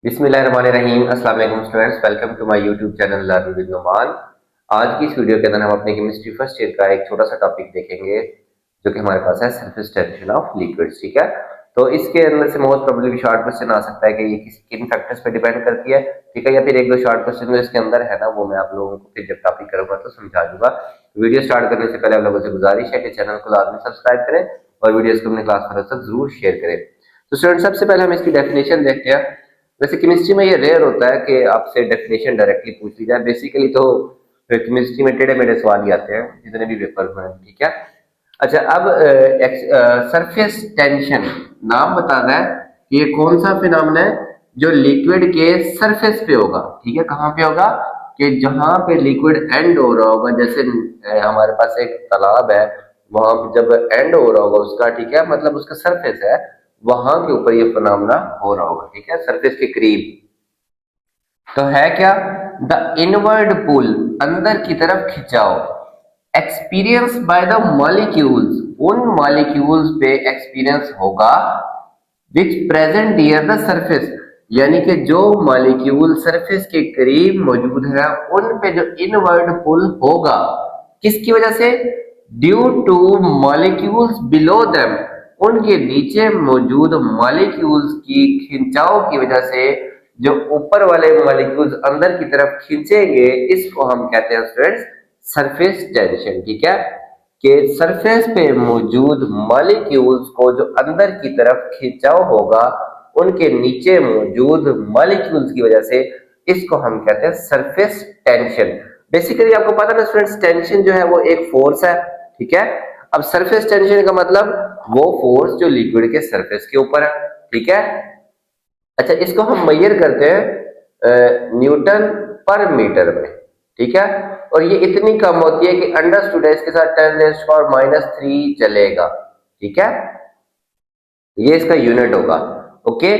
बिस्मिल्लाहिर्रहमानिर्रहीम। अस्सलाम वालेकुम students, welcome to my YouTube channel learn with Numan. आज की इस वीडियो के अंदर हम अपने केमिस्ट्री फर्स्ट ईयर का एक छोटा सा टॉपिक देखेंगे जो कि हमारे पास है सरफेस टेंशन ऑफ लिक्विड्स। ठीक है, तो इसके अंदर से मोस्ट प्रोबेबली शॉर्ट क्वेश्चन आ सकता है कि ये किन फैक्टर्स पे डिपेंड करती है। ठीक है, या फिर एक दो शॉर्ट क्वेश्चन जो इसके अंदर है ना वो मैं आप लोगों को फिर जब टॉपिक करूंगा तो समझा दूंगा। वीडियो स्टार्ट करने से पहले आप लोगों से गुजारिश है कि चैनल को लाजमी सब्सक्राइब करें और वीडियोस को अपने क्लास फ्रेंड्स तक जरूर शेयर करें। तो स्टूडेंट, सबसे पहले हम इसकी डेफिनेशन देखते हैं। वैसे केमिस्ट्री में ये रेयर होता है कि आपसे डेफिनेशन डायरेक्टली पूछ ली जाए। बेसिकली तो केमिस्ट्री में टेढ़े मेढ़े सवाल ही आते हैं जितने भी पेपर में। ठीक है, अच्छा अब सरफेस टेंशन नाम बताना है कि ये कौन सा फिनोमेना है जो लिक्विड के सरफेस पे होगा। ठीक है, कहाँ पे होगा कि जहां पे लिक्विड एंड हो रहा होगा। जैसे हमारे पास एक तालाब है, वहां पे जब एंड हो रहा होगा उसका, ठीक है, मतलब उसका सरफेस है, वहां के ऊपर ये फिनोमेना हो रहा होगा। ठीक है, सरफेस के करीब। तो है क्या, द इनवर्ड पुल, अंदर की तरफ खिंचाव, एक्सपीरियंस बाय द मॉलिक्यूल्स, उन मॉलिक्यूल्स पे एक्सपीरियंस होगा विच प्रेजेंट नियर द सरफेस, यानी कि जो मॉलिक्यूल सरफेस के करीब मौजूद है उन पे जो इनवर्ड पुल होगा। किसकी वजह से? Due two molecules below them, उनके नीचे मौजूद मॉलिक्यूल्स की खिंचाव की वजह से जो ऊपर वाले मॉलिक्यूल्स अंदर की तरफ खींचेंगे, इसको हम कहते हैं स्टूडेंट्स सरफेस टेंशन। ठीक है, कि सरफेस पे मौजूद मॉलिक्यूल्स को जो अंदर की तरफ खिंचाव होगा उनके नीचे मौजूद मॉलिक्यूल्स की वजह से, इसको हम कहते हैं सरफेस टेंशन। बेसिकली आपको पता है स्टूडेंट्स, टेंशन जो है वो एक फोर्स है। ठीक है, अब सरफेस टेंशन का मतलब वो फोर्स जो लिक्विड के सरफेस के ऊपर है। ठीक है, अच्छा इसको हम मेजर करते हैं न्यूटन पर मीटर में। ठीक है, और ये इतनी कम होती है कि अंडर स्टूड इसके साथ 10⁻³ चलेगा। ठीक है, ये इसका यूनिट होगा। ओके,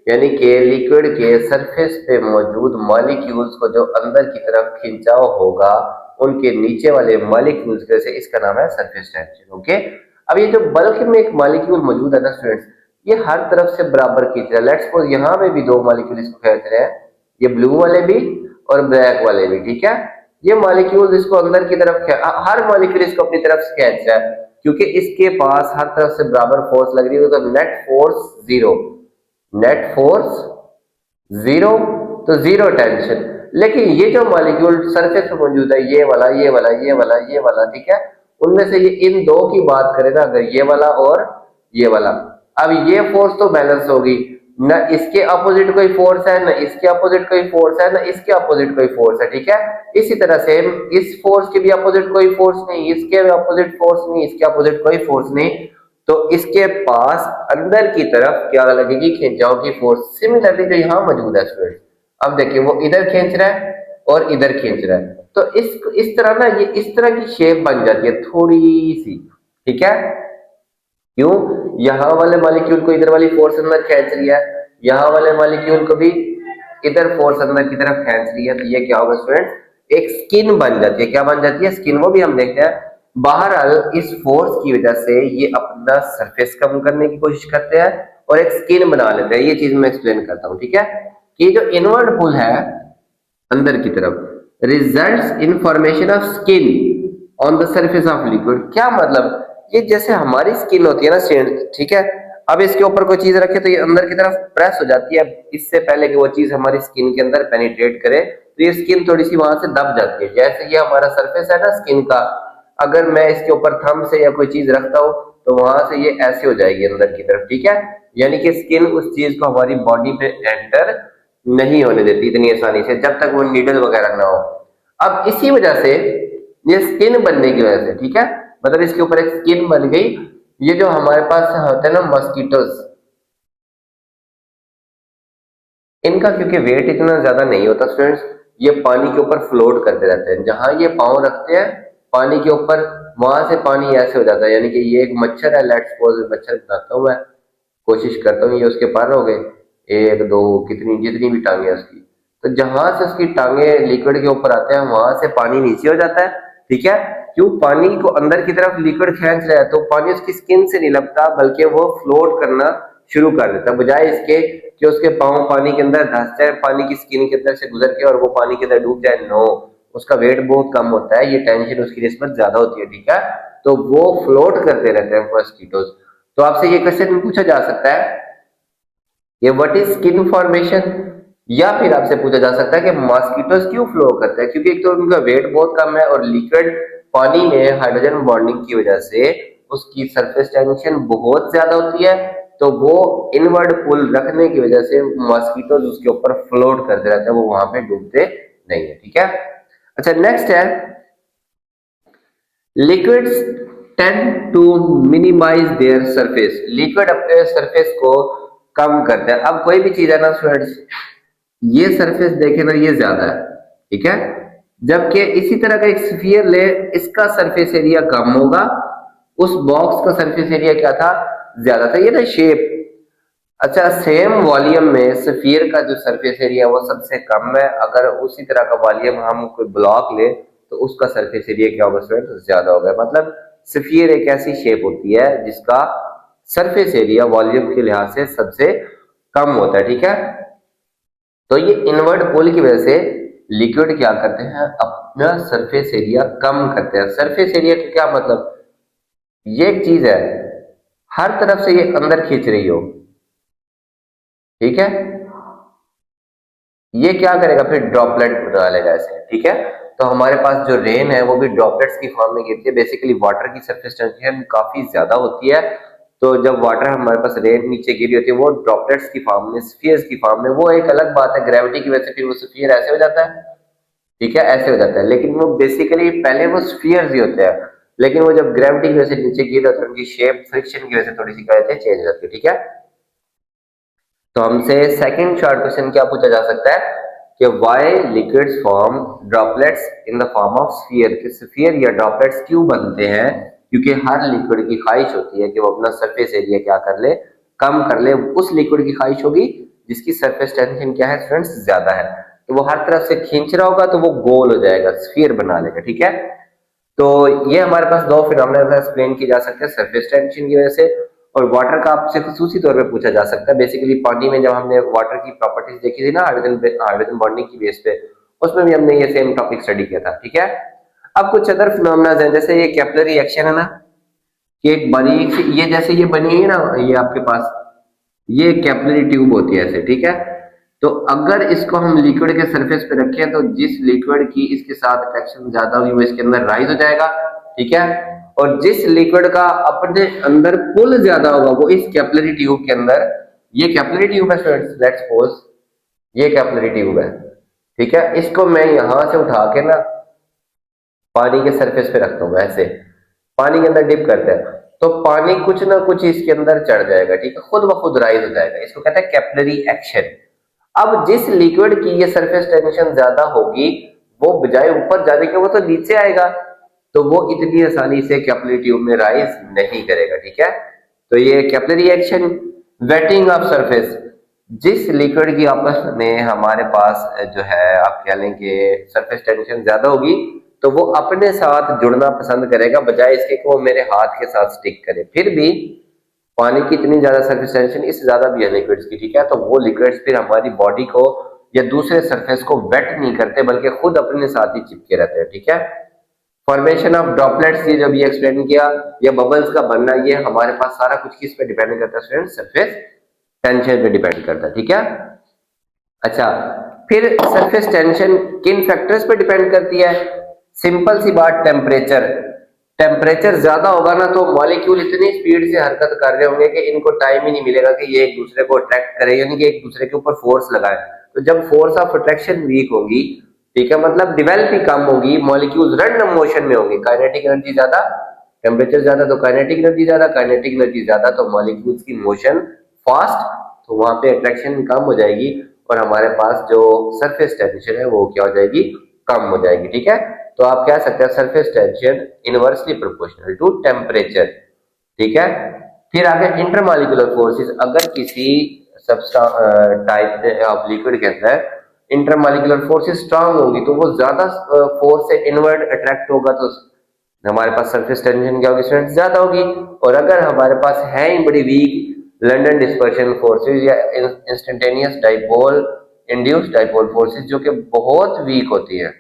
यानी कि लिक्विड के सरफेस पे मौजूद मॉलिक्यूल्स को जो अंदर की तरफ खिंचाव होगा उनके नीचे वाले मॉलिक्यूल्स की वजह से, इसका नाम है सरफेस टेंशन। ओके, अब ये जो बल्क में एक मॉलिक्यूल मौजूद है ना स्टूडेंट्स, ये हर तरफ से बराबर खींच रहा है। लेट्स सपोज यहाँ में भी दो मॉलिक्यूल इसको खींच रहे हैं, ये ब्लू वाले भी और ब्लैक वाले भी। ठीक है, ये मॉलिक्यूल इसको अंदर की तरफ, हर मॉलिक्यूल इसको अपनी तरफ से खींच रहा है क्योंकि इसके पास हर तरफ से बराबर फोर्स लग रही है। तो net force zero, net force zero, तो जीरो टेंशन। लेकिन ये जो मॉलिक्यूल सरफेस पे मौजूद है, ये वाला ये वाला ये वाला ये वाला, ठीक है, उनमें से ये इन दो की बात करें ना, अगर ये वाला और ये वाला, अब ये फोर्स तो बैलेंस होगी, न इसके अपोजिट कोई फोर्स है, न इसके अपोजिट कोई फोर्स है, न इसके अपोजिट कोई फोर्स है। ठीक है, इसी तरह से इस फोर्स के भी अपोजिट कोई फोर्स नहीं, इसके भी अपोजिट फोर्स नहीं, इसके अपोजिट कोई फोर्स नहीं, तो इसके पास अंदर की तरफ क्या लगेगी? खिंचाव की फोर्स। सिमिलरली जो यहाँ मौजूद है स्टूडेंट, अब देखिए वो इधर खींच रहा है और इधर खींच रहा है, तो इस तरह ना ये इस तरह की शेप बन जाती है थोड़ी सी। ठीक है, क्यों? यहाँ वाले मॉलिक्यूल को इधर वाली फोर्स अंदर खींच रही है, यहाँ वाले मॉलिक्यूल को भी इधर फोर्स अंदर की तरफ खींच रही है, तो ये क्या होगा स्टूडेंट? एक स्किन बन जाती है। क्या बन जाती है? स्किन। वो भी हम देखते हैं। बहरहाल इस फोर्स की वजह से ये अपना सरफेस कम करने की कोशिश करते हैं और एक स्किन बना लेते हैं। ये चीज मैं एक्सप्लेन करता हूँ। ठीक है, कि जो इनवर्ड पुल है अंदर की तरफ results in formation of skin on the surface of liquid. क्या मतलब? ये जैसे हमारी स्किन होती है ना स्टूडेंट, ठीक है, अब इसके ऊपर कोई चीज रखे तो ये अंदर की तरफ प्रेस हो जाती है, इससे पहले कि वो चीज हमारी स्किन के अंदर पेनिट्रेट करे, तो ये स्किन थोड़ी सी वहां से दब जाती है। जैसे ये हमारा सरफेस है ना स्किन का, अगर मैं इसके ऊपर थंब से या कोई चीज रखता हूँ तो वहां से ये ऐसे हो जाएगी अंदर की तरफ। ठीक है, यानी कि स्किन उस चीज को हमारी बॉडी पे एंटर नहीं होने देती इतनी आसानी से, जब तक वो नीडल वगैरह ना हो। अब इसी वजह से ये स्किन बनने की वजह से, ठीक है, मतलब इसके ऊपर एक स्किन बन गई। ये जो हमारे पास होते हैं ना मस्कीटोस, इनका क्योंकि वेट इतना ज्यादा नहीं होता स्टूडेंट्स, ये पानी के ऊपर फ्लोट करते रहते हैं। जहां ये पाँव रखते हैं पानी के ऊपर, वहां से पानी ऐसे हो जाता है। यानी कि ये एक मच्छर है, लेट्स सपोज मच्छर बनाता हूं मैं, कोशिश करता हूँ, ये उसके पर हो गए, एक दो कितनी जितनी भी टांगे है उसकी, तो जहां से उसकी टांगे लिक्विड के ऊपर आते हैं वहां से पानी नीचे हो जाता है। ठीक है, क्यों? पानी को अंदर की तरफ लिक्विड खींच रहा है तो पानी उसकी स्किन से नहीं लगता, बल्कि वो फ्लोट करना शुरू कर देता है, बजाय इसके कि उसके पाँव पानी के अंदर धंस जाए, पानी की स्किन के अंदर से गुजर के और वो पानी के अंदर डूब जाए, नो। उसका वेट बहुत कम होता है, ये टेंशन उसकी निस्बत ज्यादा होती है, ठीक है। तो वो फ्लोट करते रहते हैं मॉस्किटोज। तो आपसे ये क्वेश्चन पूछा जा सकता है कि व्हाट इज स्किन फॉर्मेशन, या फिर आपसे पूछा जा सकता है कि मॉस्किटोज क्यों फ्लो करते हैं। क्योंकि एक तो उनका वेट बहुत कम है और लिक्विड पानी में हाइड्रोजन बॉन्डिंग की वजह से उसकी सरफेस टेंशन बहुत ज्यादा होती है, तो वो इनवर्ड पुल रखने की वजह से मॉस्किटोज उसके ऊपर फ्लोट करते रहते हैं, वो वहां पे डूबते नहीं है, ठीक है। अच्छा, नेक्स्ट है liquids tend to minimize their surface. Liquid अपने सरफेस को कम करते हैं। अब कोई भी चीज है ना स्टूडेंट्स, ये सरफेस देखे ना, ये ज्यादा है, ठीक है। जबकि इसी तरह का एक स्फीयर ले, इसका सरफेस एरिया कम होगा, उस बॉक्स का सरफेस एरिया क्या था, ज्यादा था। ये ना शेप। अच्छा, सेम वॉल्यूम में स्फीयर का जो सरफेस एरिया वो सबसे कम है। अगर उसी तरह का वॉल्यूम हम कोई ब्लॉक ले तो उसका सरफेस एरिया क्या होगा स्टूडेंट, ज्यादा होगा। मतलब स्फीयर एक ऐसी शेप होती है जिसका सरफेस एरिया वॉल्यूम के लिहाज से सबसे कम होता है, ठीक है। तो ये इनवर्ड पुल की वजह से लिक्विड क्या करते हैं, अपना सरफेस एरिया कम करते हैं। सरफेस एरिया का क्या मतलब, ये एक चीज है हर तरफ से ये अंदर खींच रही हो, ठीक है। ये क्या करेगा, फिर ड्रॉपलेट बना लेगा ऐसे, ठीक है। तो हमारे पास जो रेन है वो भी ड्रॉपलेट्स की फॉर्म में गिरती है। बेसिकली वाटर की सरफेस टेंशन काफी ज्यादा होती है, तो जब वाटर हमारे पास रेन नीचे गिरी होती है वो ड्रॉपलेट्स की फॉर्म में, स्फीयर्स की फॉर्म में, वो एक अलग बात है। ग्रेविटी की वजह से फिर वो स्फीयर ऐसे हो जाता है, ठीक है, ऐसे हो जाता है। लेकिन वो बेसिकली पहले वो स्फीयर्स ही होते हैं, लेकिन वो जब ग्रेविटी की वजह से नीचे गिर होते हैं उनकी शेप फ्रिक्शन की वजह से थोड़ी सी क्या होती है, चेंज हो जाती है, ठीक है। तो हमसे सेकंड शॉर्ट क्वेश्चन क्या पूछा जा सकता है कि why liquids form droplets in the form of sphere. कि स्फीयर या ड्रॉपलेट्स क्यों बनते हैं, क्योंकि हर लिक्विड की ख्वाहिश होती है कि वो अपना सरफेस एरिया क्या कर ले, कम कर ले। उस लिक्विड की ख्वाहिश होगी जिसकी सरफेस टेंशन क्या है स्टूडेंट्स, ज्यादा है। तो वो हर तरफ से खींच रहा होगा तो वो गोल हो जाएगा, स्फीयर बना लेगा, ठीक है। तो ये हमारे पास दो फिनोमेना एक्सप्लेन किए जा सकते हैं, सरफेस टेंशन की वजह से और वाटर का आपसे खसूसी तौर पे पूछा जा सकता है। बेसिकली पानी में जब हमने वाटर की प्रॉपर्टीज देखी थी ना, हाइड्रोजन हाइड्रोजन बॉन्डिंग की बेस पे, उसमें भी हमने ये सेम टॉपिक स्टडी किया था, ठीक है। अब कुछ अदर फिनोमेना हैं, जैसे ये कैपिलरी एक्शन है ना, कि एक बारीक सी, ये जैसे ये बनी है ना, ये आपके पास ये कैपिलरी ट्यूब होती है ऐसे, ठीक है। तो अगर इसको हम लिक्विड के सरफेस पे रखें तो जिस लिक्विड की इसके साथ अट्रैक्शन ज्यादा होगी वो इसके अंदर राइज हो जाएगा, ठीक है। और जिस लिक्विड का अपने अंदर पुल ज्यादा होगा वो इस कैपिलरी ट्यूब के अंदर, ये कैपिलरी ट्यूब है स्टूडेंट्स, लेट्स सपोज ये कैपिलरी ट्यूब है, ठीक है। इसको मैं यहां से उठा के ना पानी के सरफेस पे रखता हूँ ऐसे, पानी के अंदर डिप करते हैं तो पानी कुछ ना कुछ इसके अंदर चढ़ जाएगा, ठीक है, खुद ब खुद राइज हो जाएगा। इसको कहते हैं कैपिलरी एक्शन। अब जिस लिक्विड की ये सरफेस टेंशन ज्यादा होगी वो बजाय ऊपर जाने के वो तो नीचे आएगा, तो वो इतनी आसानी से कैपिलरी ट्यूब में राइज नहीं करेगा, ठीक है। तो ये capillary action. Waiting of surface, जिस लिक्विड की आपस में हमारे पास जो है आप कह लें कि सरफेस टेंशन ज्यादा होगी तो वो अपने साथ जुड़ना पसंद करेगा बजाय इसके कि वो मेरे हाथ के साथ स्टिक करे। फिर भी पानी की इतनी ज्यादा सरफेस टेंशन इससे ज्यादा भी है लिक्विड्स की, ठीक है। तो वो लिक्विड्स फिर हमारी बॉडी को या दूसरे सरफेस को वेट नहीं करते बल्कि खुद अपने साथ ही चिपके रहते हैं, ठीक है। फॉर्मेशन ऑफ ड्रॉपलेट्स, ये जो भी एक्सप्लेन किया, या बबल्स का बनना, ये हमारे पास सारा कुछ किस पे डिपेंड करता है स्टूडेंट, सरफेस टेंशन पे डिपेंड करता है, ठीक है। अच्छा, फिर सरफेस टेंशन किन फैक्टर्स पे डिपेंड करती है। सिंपल सी बात, टेम्परेचर। टेम्परेचर ज्यादा होगा ना तो मॉलिक्यूल इतनी स्पीड से हरकत कर रहे होंगे कि इनको टाइम ही नहीं मिलेगा कि ये एक दूसरे को अट्रैक्ट करें, यानी कि एक दूसरे के ऊपर फोर्स लगाए। तो जब फोर्स ऑफ अट्रैक्शन वीक होगी, ठीक है, मतलब डिवेल्प ही कम होगी, मॉलिक्यूल रैंडम मोशन में होंगे, काइनेटिक एनर्जी ज्यादा, टेम्परेचर ज्यादा तो काइनेटिक एनर्जी ज्यादा, काइनेटिक एनर्जी ज्यादा तो मॉलिक्यूल्स की मोशन फास्ट, तो वहां पे अट्रैक्शन कम हो जाएगी और हमारे पास जो सरफेस टेंशन है वो क्या हो जाएगी, कम हो जाएगी, ठीक है। तो आप कह सकते हैं surface tension inversely proportional to temperature, ठीक है। फिर आगे इंटरमॉलिक्यूलर फोर्सेस, अगर किसी टाइप ऑफ लिक्विड के अंदर इंटरमॉलिक्यूलर फोर्सेस स्ट्रांग होगी तो वो ज्यादा फोर्स से इनवर्ड अट्रैक्ट होगा तो हमारे पास सरफेस टेंशन क्या होगी स्टूडेंट, ज्यादा होगी। और अगर हमारे पास है ही बड़ी वीक लंदन डिस्पर्शन फोर्सेस या instantaneous dipole induced dipole forces जो कि बहुत वीक होती है,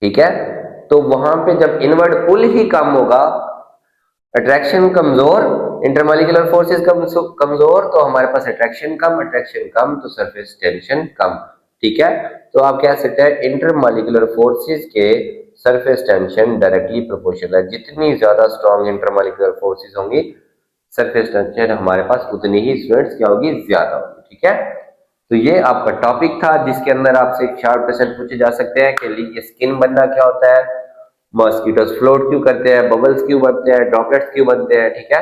ठीक है। तो वहां पे जब इनवर्ड पुल ही कम होगा, अट्रैक्शन कमजोर, इंटरमॉलिक्यूलर फोर्सेस कमजोर, तो हमारे पास अट्रैक्शन कम तो सरफेस टेंशन कम, ठीक है। तो आप कह सकते हैं इंटरमॉलिक्यूलर फोर्सेस के सरफेस टेंशन डायरेक्टली प्रोपोर्शनल है। जितनी ज्यादा स्ट्रॉन्ग इंटरमॉलिक्यूलर फोर्सेस होंगी, सरफेस टेंशन हमारे पास उतनी ही स्टूडेंट्स क्या होगी, ज्यादा होगी, ठीक है। तो ये आपका टॉपिक था जिसके अंदर आपसे एक शार्ट क्वेश्चन पूछे जा सकते हैं कि स्किन बनना क्या होता है, मॉस्किटोस फ्लोट क्यों करते हैं, बबल्स क्यों बनते हैं, ड्रॉपलेट्स क्यों बनते हैं, ठीक है।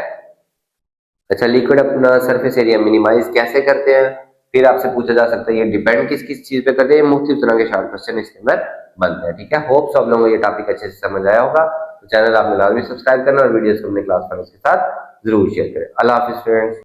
अच्छा, लिक्विड अपना सरफेस एरिया मिनिमाइज कैसे करते हैं, फिर आपसे पूछा जा सकता है ये डिपेंड किस किस चीज पे करते हैं। मुख्तलिफ तरह के शार्ट क्वेश्चन इसके अंदर बनते हैं, ठीक है। होप सब लोगों को ये टॉपिक अच्छे से समझ आया होगा। तो चैनल आपने लाजमी सब्सक्राइब करना और वीडियोस को अपने क्लास फ्रेंड्स के साथ जरूर शेयर करें। अल्लाह हाफिज फ्रेंड्स।